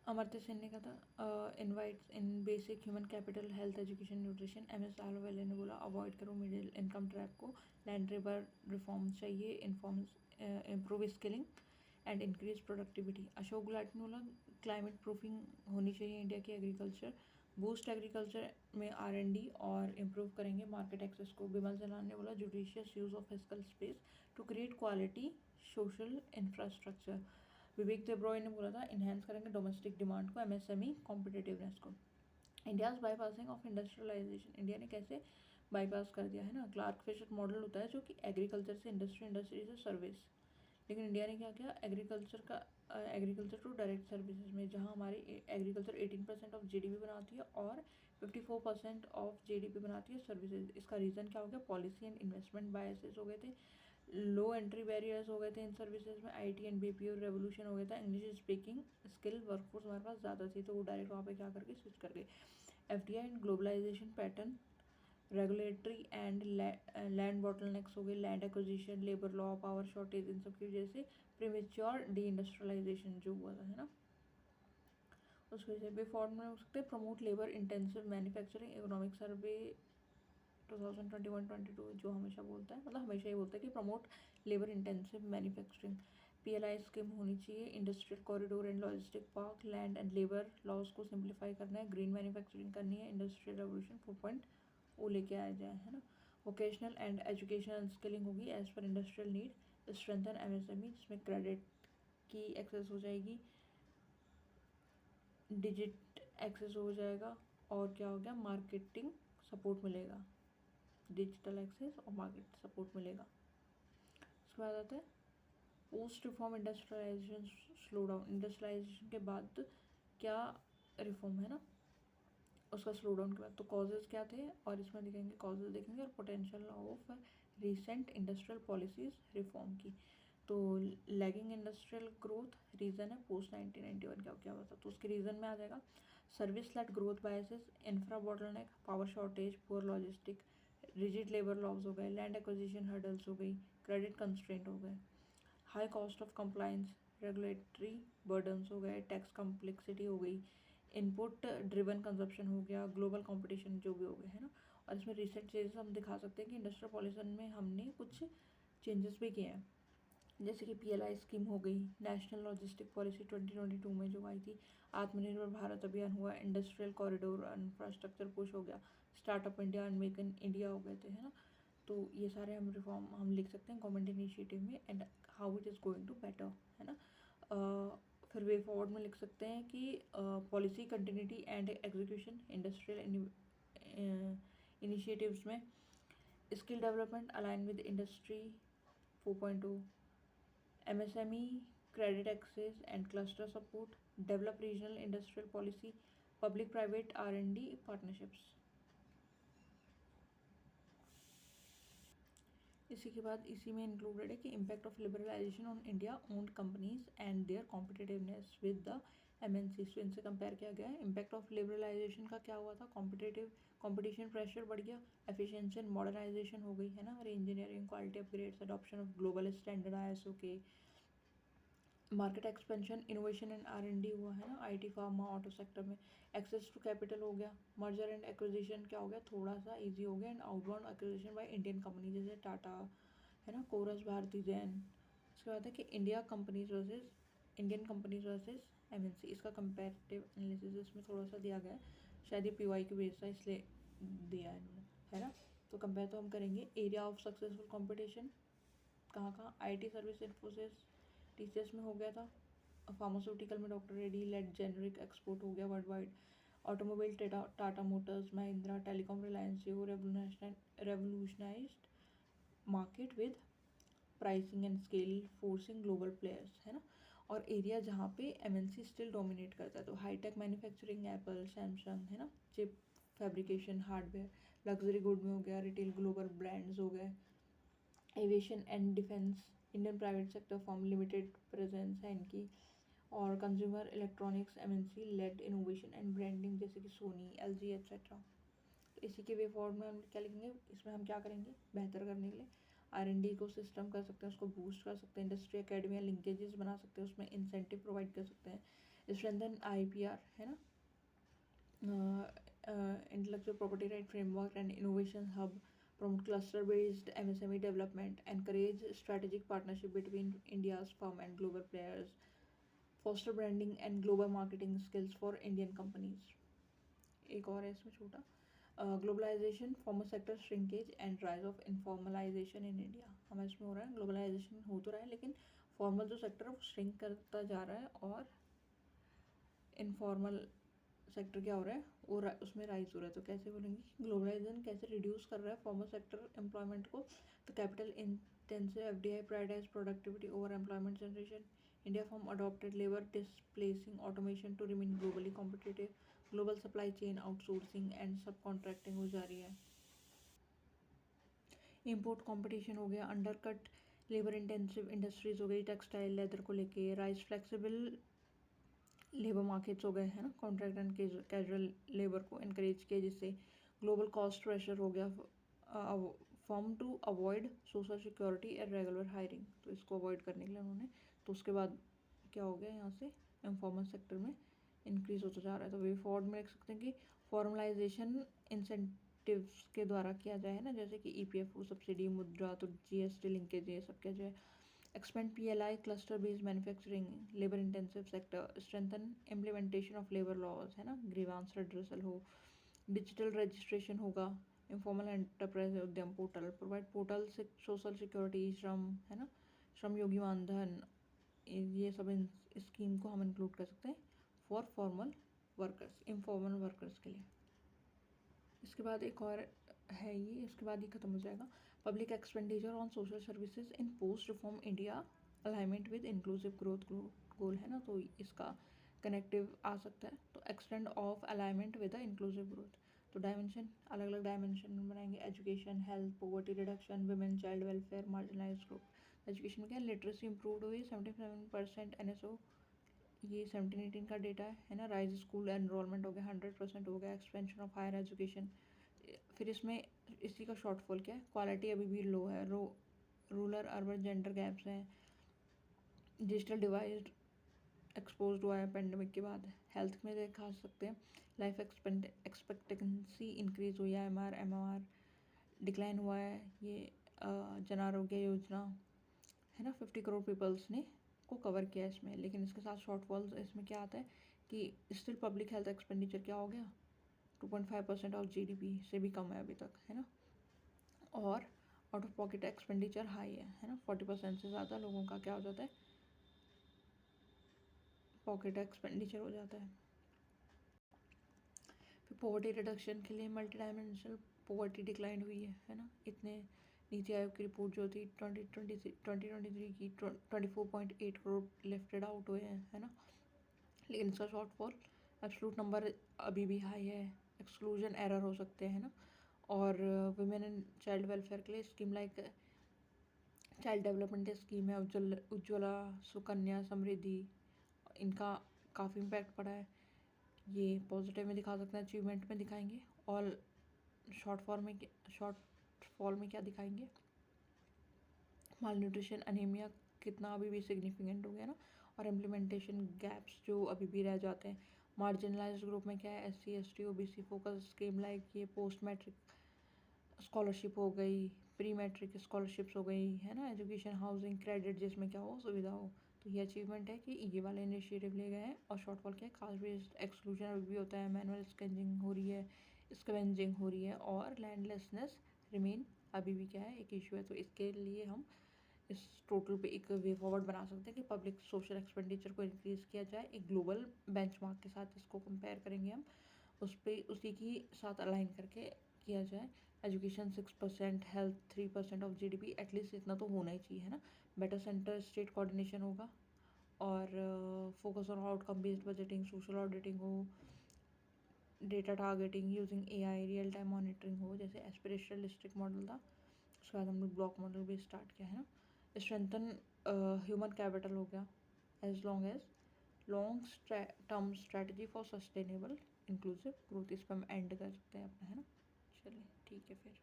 अमर्त्य सेन ने कहा था इनवाइट्स in basic human capital health education nutrition. MS Ahluwalia ने बोला अवॉइड करो मिडिल इनकम ट्रैप को, लैंड लेबर रिफॉर्म चाहिए, improve skilling and increase productivity. Ashok Gulati ने बोला क्लाइमेट प्रूफिंग होनी चाहिए इंडिया की एग्रीकल्चर, बूस्ट एग्रीकल्चर में R&D और इम्प्रूव करेंगे मार्केट एक्सेस को। बिमल जलान ने बोला judicious use of physical space to create quality social infrastructure. Vivek Debroy ने बोला था इन्हेंस करेंगे डोमेस्टिक डिमांड को, MSME कॉम्पिटिटिवनेस को। India's bypassing of industrialisation, India ने कैसे बाईपास कर दिया है ना। क्लार्क फिशर मॉडल होता है जो कि एग्रीकल्चर से इंडस्ट्री, इंडस्ट्री से सर्विस, लेकिन इंडिया ने क्या किया एग्रीकल्चर टू डायरेक्ट सर्विसेज में, जहां हमारी एग्रीकल्चर 18% ऑफ GDP बनाती है और 54% ऑफ GDP बनाती है सर्विसेज। इसका रीज़न क्या हो गया, पॉलिसी एंड इन्वेस्टमेंट बायसेस हो गए थे, लो एंट्री बैरियर्स हो गए थे इन सर्विसेज में, IT एंड BPO रेवोल्यूशन हो गया था, इंग्लिश स्पीकिंग स्किल वर्कफोर्स हमारे पास ज़्यादा थी तो वो डायरेक्ट वहाँ पे क्या करके स्विच कर गए। FDI and globalisation pattern, regulatory and land bottlenecks हो गए, land acquisition, labour law, power shortage, इन सब की वजह से प्रीमेच्योर डी इंडस्ट्रियलाइजेशन जो हुआ था है ना, उसकी वजह से। बिफोर में हो सकते हैं promote labour intensive manufacturing, economic survey 2021-22 जो हमेशा बोलता है, मतलब हमेशा ही बोलता है कि promote labour intensive manufacturing. PLI scheme होनी चाहिए, industrial corridor and logistic park, land and labour laws को सिंप्लीफाई करना है, ग्रीन मैन्युफैक्चरिंग करनी है, इंडस्ट्रियल रेवोल्यूशन 4.0 लेके आया जाए है ना। वोकेशनल एंड एजुकेशनल स्किलिंग होगी as per industrial need, strengthen MSME जिसमें क्रेडिट की एक्सेस हो जाएगी, डिजिट एक्सेस हो जाएगा, और क्या हो गया मार्केटिंग सपोर्ट मिलेगा, डिजिटल एक्सेस और मार्केट सपोर्ट मिलेगा। उसके बाद आता है post reform industrialisation slow down, industrialisation के बाद क्या रिफॉर्म है ना, उसका स्लो डाउन के बाद तो कॉजेज क्या थे, और इसमें दिखेंगे कॉजेज देखेंगे और potential of recent industrial policies reform की। तो लैगिंग इंडस्ट्रियल ग्रोथ रीज़न है पोस्ट 1991 क्या क्या हुआ था, तो उसके रीज़न में आ जाएगा service led growth biases, infra bottleneck, power shortage, poor logistic, rigid labour laws हो गए, लैंड एक्विजिशन हर्डल्स हो गई, क्रेडिट कंस्ट्रेंट हो गए, high cost of compliance, regulatory burdens हो गए, टैक्स कॉम्प्लेक्सिटी हो गई, इनपुट ड्रिवन कंजप्शन हो गया, ग्लोबल कंपटीशन जो भी हो गए है ना। और इसमें रिसेंट चेंजेस हम दिखा सकते हैं कि इंडस्ट्रियल पॉलिसी में हमने कुछ चेंजेस भी किए हैं, जैसे कि PLI स्कीम हो गई, नेशनल लॉजिस्टिक पॉलिसी 2022 में जो आई थी, आत्मनिर्भर भारत अभियान हुआ, इंडस्ट्रियल कॉरिडोर इंफ्रास्ट्रक्चर पुश हो गया, startup India and make in India हो गए थे है ना। तो ये सारे हम रिफॉर्म हम लिख सकते हैं गवर्नमेंट इनिशिएटिव में and how it is going to better है ना। फिर वे फॉरवर्ड में लिख सकते हैं कि policy continuity and execution, industrial initiatives में skill development align with industry 4.0, MSME credit access and cluster support, develop regional industrial policy, public private R&D partnerships। इसी के बाद इसी में इंक्लूडेड है कि impact of liberalisation on India owned companies and their competitiveness with the MNCs। तो इनसे compare किया गया है। इम्पैक्ट ऑफ लिबरलाइजेशन का क्या हुआ था, कंपटीशन प्रेशर बढ़ गया, एफिशिएंसी एंड मॉडर्नाइजेशन हो गई है ना, और engineering quality upgrades, adoption of global standard ISO के, market expansion, innovation and R&D हुआ है ना, IT फार्मा ऑटो सेक्टर में, एक्सेस टू कैपिटल हो गया, मर्जर एंड एक्विजिशन क्या हो गया थोड़ा सा इजी हो गया, and outbound acquisition by Indian company जैसे टाटा है ना, कोरस, भारती, जैन। उसके बाद है कि इंडियन कंपनीज वर्सेज MNC, इसका कंपेरेटिव एनालिसिस इसमें थोड़ा सा दिया गया है, शायद ये PY की बेस था इसलिए दिया है इन्होंने है ना। तो कंपेयर तो हम करेंगे, एरिया ऑफ सक्सेसफुल कॉम्पिटिशन कहाँ कहाँ, IT सर्विस, इन्फोसिस, TCS में हो गया था, फार्मास्यूटिकल में doctor Reddy, led generic export हो गया world wide, automobile Tata Motors, Mahindra, telecom Reliance, Jio revolutionised market with pricing and scale forcing global players है ना। और एरिया जहाँ पे MNC स्टिल डोमिनेट करता है, तो हाईटेक मैन्युफैक्चरिंग, एप्पल, सैमसंग है ना, chip fabrication, hardware, luxury good में हो गया, रिटेल, ग्लोबल ब्रांड्स हो गए, aviation and defence, Indian private sector form limited presence है इनकी, और consumer electronics MNC led innovation and branding जैसे कि सोनी, LG एक्सेट्रा। तो इसी के वे फॉर्म में हम क्या लिखेंगे, इसमें हम क्या करेंगे बेहतर करने के लिए R&D को सिस्टम कर सकते हैं, उसको बूस्ट कर सकते हैं, इंडस्ट्री अकेडमी लिंकेजेस बना सकते हैं, उसमें इंसेंटिव प्रोवाइड कर सकते हैं, स्ट्रेंथन IPR है ना, intellectual property right framework and innovation hub, promote cluster based MSME development, encourage strategic partnership between India's firm and global players, foster branding and global marketing skills for Indian companies. एक और है इसमें छोटा, globalization, formal sector shrinkage and rise of informalization in India. हमें इसमें हो रहा है, ग्लोबलाइजेशन हो तो रहा है लेकिन फॉर्मल जो सेक्टर है वो श्रिंक करता जा रहा है और इनफॉर्मल सेक्टर क्या हो रहा है वो उसमें राइज हो रहा है। तो कैसे बोलेंगे ग्लोबलाइजेशन कैसे रिड्यूस कर रहा है फॉर्मल सेक्टर एम्प्लॉयमेंट को। तो capital intensive FDI prioritize productivity over employment generation, India form adopted labour displacing automation to remain globally competitive, global supply chain outsourcing and subcontracting हो जा रही है। इम्पोर्ट कंपटीशन हो गया, अंडरकट लेबर इंटेंसिव इंडस्ट्रीज हो गई, textile leather को लेके, राइज फ्लेक्सिबल लेबर मार्केट्स हो गए है ना, कॉन्ट्रैक्ट एंड कैजुअल लेबर को इनक्रेज किया, जिससे ग्लोबल कॉस्ट प्रेशर हो गया, form to avoid social security and regular hiring. तो इसको अवॉइड करने के लिए उन्होंने, तो उसके बाद क्या हो गया यहाँ से इनफॉर्मल सेक्टर में इंक्रीज होता जा रहा है। तो वे फॉर्वर्ड में देख सकते हैं कि फॉर्मलाइजेशन इंसेंटिव्स के द्वारा किया जाए ना, जैसे कि EPF सब्सिडी, मुद्रा, तो GST लिंकेज ये सब किया जाए। Expand PLI cluster based manufacturing, labor intensive sector, strengthen implementation of labor laws है ना, ग्रीवांस रेड्रेसल हो, डिजिटल रजिस्ट्रेशन होगा, इंफॉर्मल एंटरप्राइज उद्यम पोर्टल, प्रोवाइड पोर्टल से सोशल सिक्योरिटी, श्रम है ना, श्रम योगी मानधन, ये सब स्कीम को हम इंक्लूड कर सकते हैं for formal workers, informal workers के लिए। इसके बाद एक और है ये, इसके बाद ये खत्म हो जाएगा। Public expenditure on social services in post reform India, alignment with inclusive growth goal है ना, तो इसका कनेक्टिव आ सकता है। तो extend of alignment with the inclusive growth, तो डायमेंशन अलग अलग डायमेंशन बनाएंगे, education, health, poverty reduction, women child welfare, marginalise group. Education में क्या है, लिटरेसी इंप्रूव हुई 77% NSO, ये 17-18 का डेटा है ना, राइज स्कूल एनरोलमेंट हो गया 100% हो गया, एक्सपेंशन ऑफ हायर एजुकेशन। फिर इसमें इसी का शॉर्टफॉल क्या है, क्वालिटी अभी भी लो है, रूरल अर्बन जेंडर गैप्स हैं, डिजिटल डिवाइड एक्सपोज हुआ है पेंडेमिक के बाद। हेल्थ में देखा सकते हैं, लाइफ एक्सपेक्टेंसी इंक्रीज हुई है, MR डिक्लाइन हुआ है, ये जन आरोग्य योजना है ना, 50 करोड़ पीपल्स ने को कवर किया है इसमें। लेकिन इसके साथ शॉर्टफॉल्स इसमें क्या आता है कि स्टिल पब्लिक हेल्थ एक्सपेंडिचर क्या हो गया, 2.5% ऑफ GDP से भी कम है अभी तक है ना, और out of pocket expenditure high है ना, 40% से ज़्यादा लोगों का क्या हो जाता है, पॉकेट एक्सपेंडिचर हो जाता है। फिर पॉवर्टी रिडक्शन के लिए मल्टी डायमेंशनल पॉवर्टी डिक्लाइन हुई है ना, इतने नीति आयोग की रिपोर्ट जो थी 2023 की 24.8 करोड़ लिफ्टेड आउट हुए हैं है ना, लेकिन इसका शॉर्टफॉल एब्सोल्यूट नंबर अभी भी हाई है, एक्सक्लूजन एरर हो सकते हैं ना। और वुमेन एंड चाइल्ड वेलफेयर के लिए scheme like child development scheme है, उज्ज्वला, सुकन्या समृद्धि, इनका काफ़ी इम्पैक्ट पड़ा है, ये पॉजिटिव में दिखा सकते हैं, अचीवमेंट में दिखाएंगे, और शॉर्टफॉल में क्या दिखाएंगे, माल न्यूट्रिशन, अनीमिया कितना अभी भी सिग्निफिकेंट हो गया ना, और इम्प्लीमेंटेशन गैप्स जो अभी भी रह जाते हैं। मार्जिनलाइज ग्रुप में क्या है, SC ST OBC focus scheme like ये पोस्ट मैट्रिक स्कॉलरशिप हो गई, प्री मैट्रिक स्कॉलरशिप्स हो गई है ना, एजुकेशन, हाउसिंग, क्रेडिट, जिसमें क्या हो सुविधा हो। तो ये अचीवमेंट है कि ये वाले इनिशिएटिव ले गए हैं। और शॉर्टफॉल क्या है, कास्ट बेस्ड एक्सक्लूजन अभी भी होता है, मैनुअल स्केंजिंग हो रही है, स्कवेंजिंग हो रही है, और लैंडलेसनेस रिमेन अभी भी क्या है, एक इशू है। तो इसके लिए हम इस टोटल पे एक वे फॉरवर्ड बना सकते हैं कि पब्लिक सोशल एक्सपेंडिचर को इंक्रीज़ किया जाए, एक ग्लोबल बेंचमार्क के साथ इसको कंपेयर करेंगे हम, उस पर उसी की साथ अलाइन करके किया जाए। Education 6%, health 3% of GDP, at least इतना तो होना ही चाहिए है ना। बेटर सेंटर स्टेट कोऑर्डिनेशन होगा, और focus on outcome based budgeting, social auditing हो, data targeting using AI, real time monitoring हो, जैसे एस्पिरेशनल डिस्ट्रिक्ट मॉडल था, उसके बाद हमने ब्लॉक मॉडल भी स्टार्ट किया है ना। स्ट्रेंथन ह्यूमन कैपिटल हो गया, as long term strategy for sustainable inclusive growth, इस पर हम एंड कर सकते हैं अपना है ना। चलिए ठीक है फिर।